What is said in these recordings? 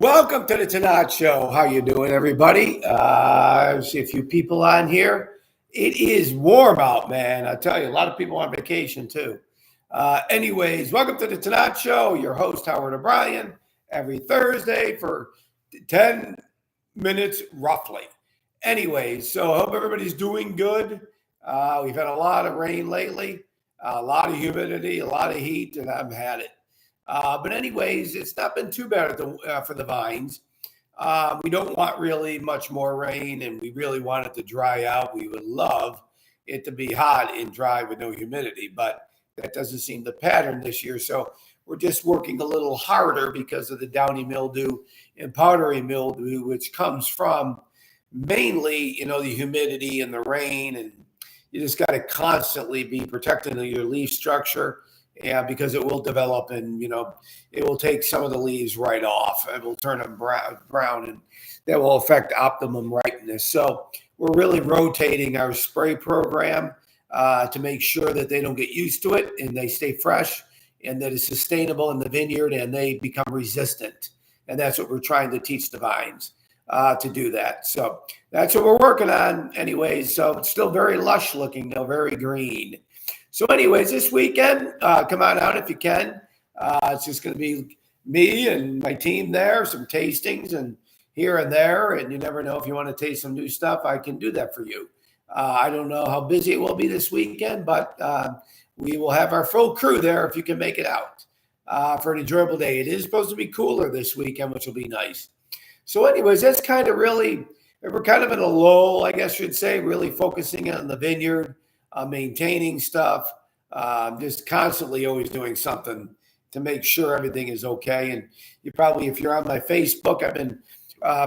Welcome to the Tannat Show. How you doing, everybody? I see a few people on here. It is warm out, man. I tell you, a lot of people on vacation too. Anyways, welcome to the Tannat Show. Your host, Howard O'Brien, every Thursday for 10 minutes roughly. Anyways, so I hope everybody's doing good. We've had a lot of rain lately, a lot of humidity, a lot of heat, and I've had it. But anyways, it's not been too bad for the vines. We don't want really much more rain, and we really want it to dry out. We would love it to be hot and dry with no humidity, but that doesn't seem the pattern this year. So we're just working a little harder because of the downy mildew and powdery mildew, which comes from mainly, the humidity and the rain. And you just got to constantly be protecting your leaf structure. Yeah, because it will develop and, it will take some of the leaves right off. It will turn them brown and that will affect optimum ripeness. So we're really rotating our spray program to make sure that they don't get used to it and they stay fresh and that it's sustainable in the vineyard and they become resistant. And that's what we're trying to teach the vines to do that. So that's what we're working on anyways. So it's still very lush looking, though, very green. So anyways, this weekend, come on out if you can. It's just going to be me and my team there, some tastings and here and there. And you never know if you want to taste some new stuff, I can do that for you. I don't know how busy it will be this weekend, but we will have our full crew there if you can make it out for an enjoyable day. It is supposed to be cooler this weekend, which will be nice. So anyways, that's kind of really, we're kind of in a lull, I guess you'd say, really focusing on the vineyard. Maintaining stuff, just constantly always doing something to make sure everything is okay. And you probably, if you're on my Facebook, I've been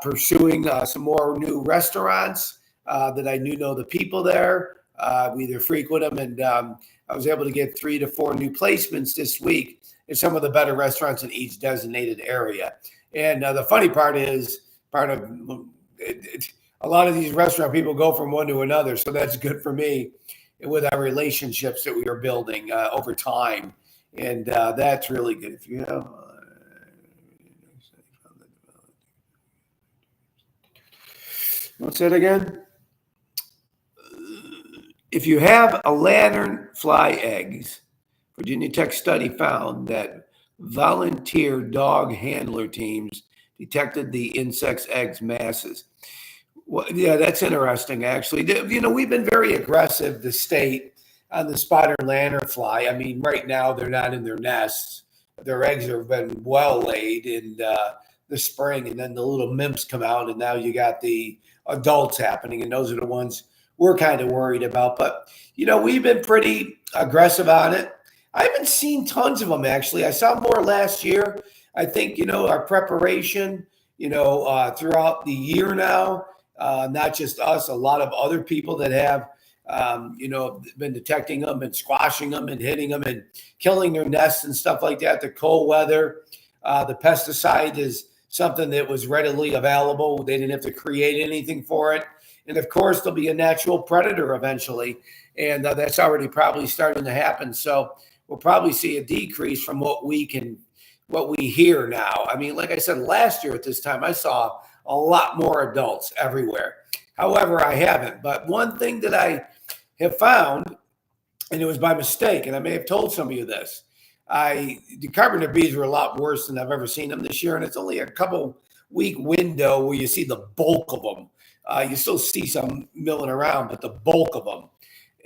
pursuing some more new restaurants that I know the people there. We either frequent them, and I was able to get 3 to 4 new placements this week in some of the better restaurants in each designated area. And the funny part is, a lot of these restaurant people go from one to another, so that's good for me with our relationships that we are building over time. And that's really good. If you have what's that again? If you have a lanternfly eggs, Virginia Tech study found that volunteer dog handler teams detected the insect's eggs masses. Well, yeah, that's interesting, actually. We've been very aggressive, the state, on the spotted lanternfly. I mean, right now they're not in their nests. Their eggs have been well laid in the spring, and then the little nymphs come out, and now you got the adults happening, and those are the ones we're kind of worried about. But, we've been pretty aggressive on it. I haven't seen tons of them, actually. I saw more last year. I think, our preparation, throughout the year now, not just us, a lot of other people that have, been detecting them and squashing them and hitting them and killing their nests and stuff like that. The cold weather, the pesticide is something that was readily available. They didn't have to create anything for it. And of course, there'll be a natural predator eventually. And that's already probably starting to happen. So we'll probably see a decrease from what we hear now. I mean, like I said, last year at this time, I saw a lot more adults everywhere. However, I haven't. But one thing that I have found, and it was by mistake, and I may have told some of you this, the carpenter bees were a lot worse than I've ever seen them this year, and it's only a couple week window where you see the bulk of them. You still see some milling around, but the bulk of them.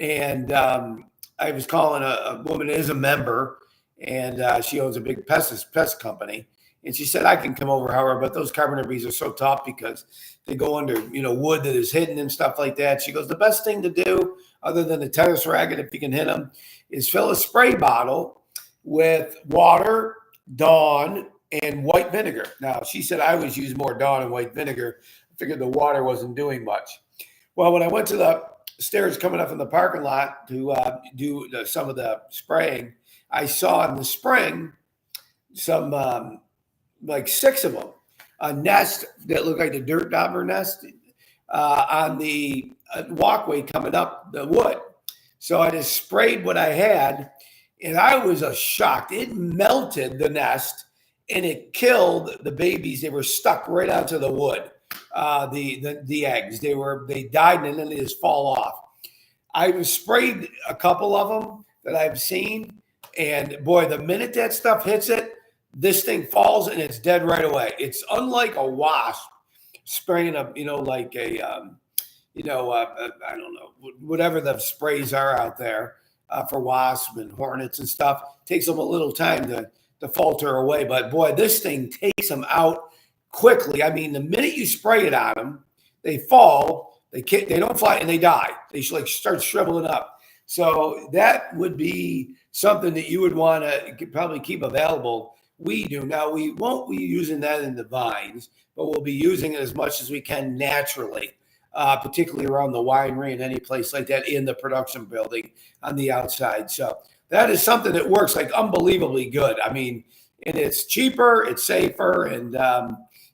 And I was calling a woman that is a member, and she owns a big pest company. And she said, I can come over, however, but those carpenter bees are so tough because they go under, wood that is hidden and stuff like that. She goes, the best thing to do, other than a tennis racket, if you can hit them, is fill a spray bottle with water, Dawn, and white vinegar. Now, she said I always use more Dawn and white vinegar. I figured the water wasn't doing much. Well, when I went to the stairs coming up in the parking lot to do some of the spraying, I saw in the spring some like 6 of them, a nest that looked like the dirt dauber nest on the walkway coming up the wood. So I just sprayed what I had, and I was shocked. It melted the nest, and it killed the babies. They were stuck right onto the wood, the eggs. They died and then they just fall off. I've sprayed a couple of them that I've seen, and boy, the minute that stuff hits it, this thing falls and it's dead right away. It's unlike a wasp spraying a, like a, I don't know, whatever the sprays are out there for wasps and hornets and stuff. It takes them a little time to falter away. But boy, this thing takes them out quickly. I mean, the minute you spray it on them, they fall. They don't fly and they die. They like start shriveling up. So that would be something that you would want to probably keep available. We do. Now, we won't be using that in the vines, but we'll be using it as much as we can naturally, particularly around the winery and any place like that in the production building on the outside. So that is something that works like unbelievably good. I mean, and it's cheaper, it's safer, and,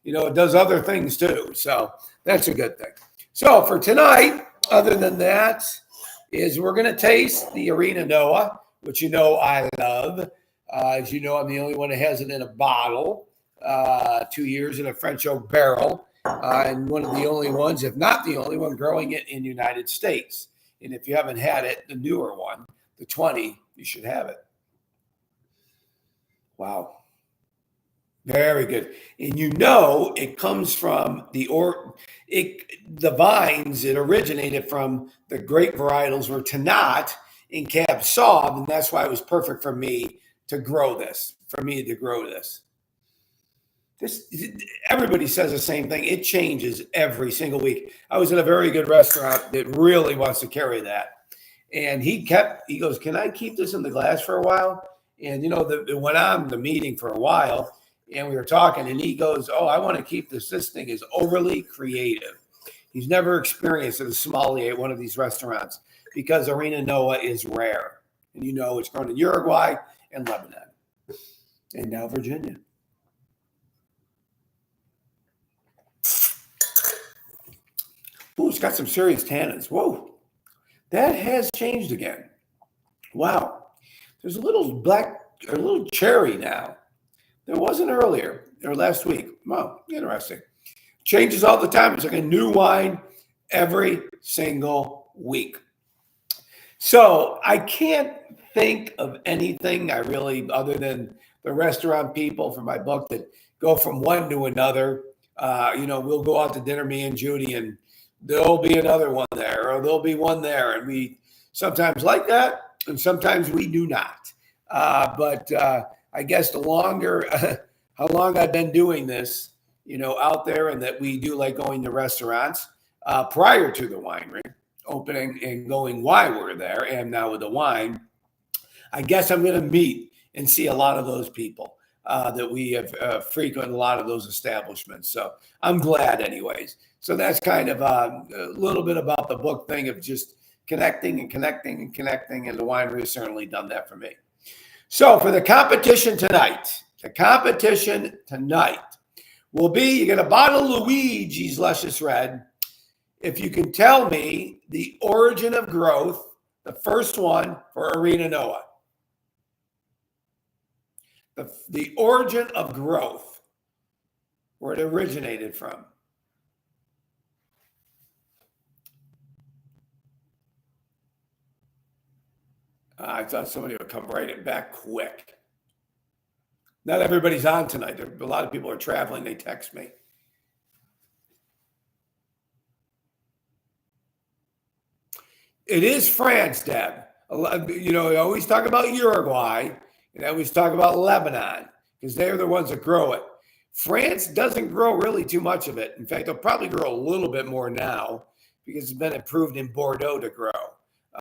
it does other things too. So that's a good thing. So for tonight, other than that, is we're going to taste the Arena Noah, which I love. As you know, I'm the only one that has it in a bottle, 2 years in a French oak barrel, and one of the only ones, if not the only one, growing it in the United States. And if you haven't had it, the newer one, the 20, you should have it. Wow. Very good. And it comes from the vines. It originated from the grape varietals were Tannat and Cab Sauv, and that's why it was perfect for me to grow this. Everybody says the same thing. It changes every single week. I was in a very good restaurant that really wants to carry that. And he goes, can I keep this in the glass for a while? And, it went on the meeting for a while. And we were talking, and he goes, I want to keep this. This thing is overly creative. He's never experienced a sommelier at one of these restaurants because Arena Noah is rare. And it's grown in Uruguay and Lebanon and now Virginia. Ooh, it's got some serious tannins. Whoa, that has changed again. Wow. There's a little cherry now. There wasn't earlier or last week. Wow, interesting. Changes all the time. It's like a new wine every single week. So I can't think of anything other than the restaurant people for my book that go from one to another. We'll go out to dinner, me and Judy, and there'll be another one there, or there'll be one there. And we sometimes like that, and sometimes we do not. But I guess the longer, how long I've been doing this, out there, and that we do like going to restaurants prior to the winery opening and going while we're there, and now with the wine, I guess I'm going to meet and see a lot of those people that we have frequented a lot of those establishments. So I'm glad anyways. So that's kind of a little bit about the book thing of just connecting, and the winery has certainly done that for me. So for the competition tonight will be, you get a bottle of Luigi's Luscious Red. If you can tell me the origin of growth, the first one for Arena Noah. The origin of growth, where it originated from. I thought somebody would come right back quick. Not everybody's on tonight. A lot of people are traveling. They text me. It is France, Deb. I always talk about Uruguay, and I always talk about Lebanon, because they're the ones that grow it. France doesn't grow really too much of it. In fact, they'll probably grow a little bit more now because it's been improved in Bordeaux to grow,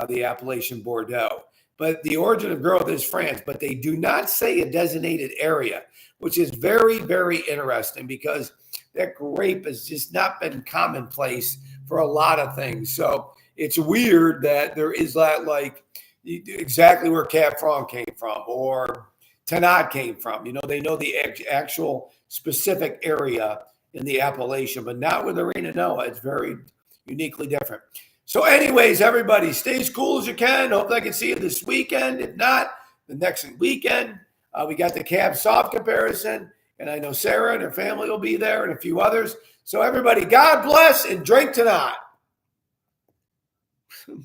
the appellation Bordeaux. But the origin of growth is France, but they do not say a designated area, which is very, very interesting because that grape has just not been commonplace for a lot of things. So it's weird that there is that, like, exactly where Cab Franc came from or Tannat came from. They know the actual specific area in the appellation, but not with Arena Noah. It's very uniquely different. So anyways, everybody, stay as cool as you can. Hope I can see you this weekend. If not, the next weekend. We got the Cab Sauv comparison And I know Sarah and her family will be there and a few others. So everybody, God bless and drink Tannat.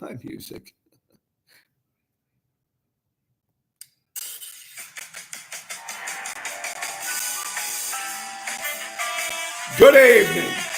My music. Good evening.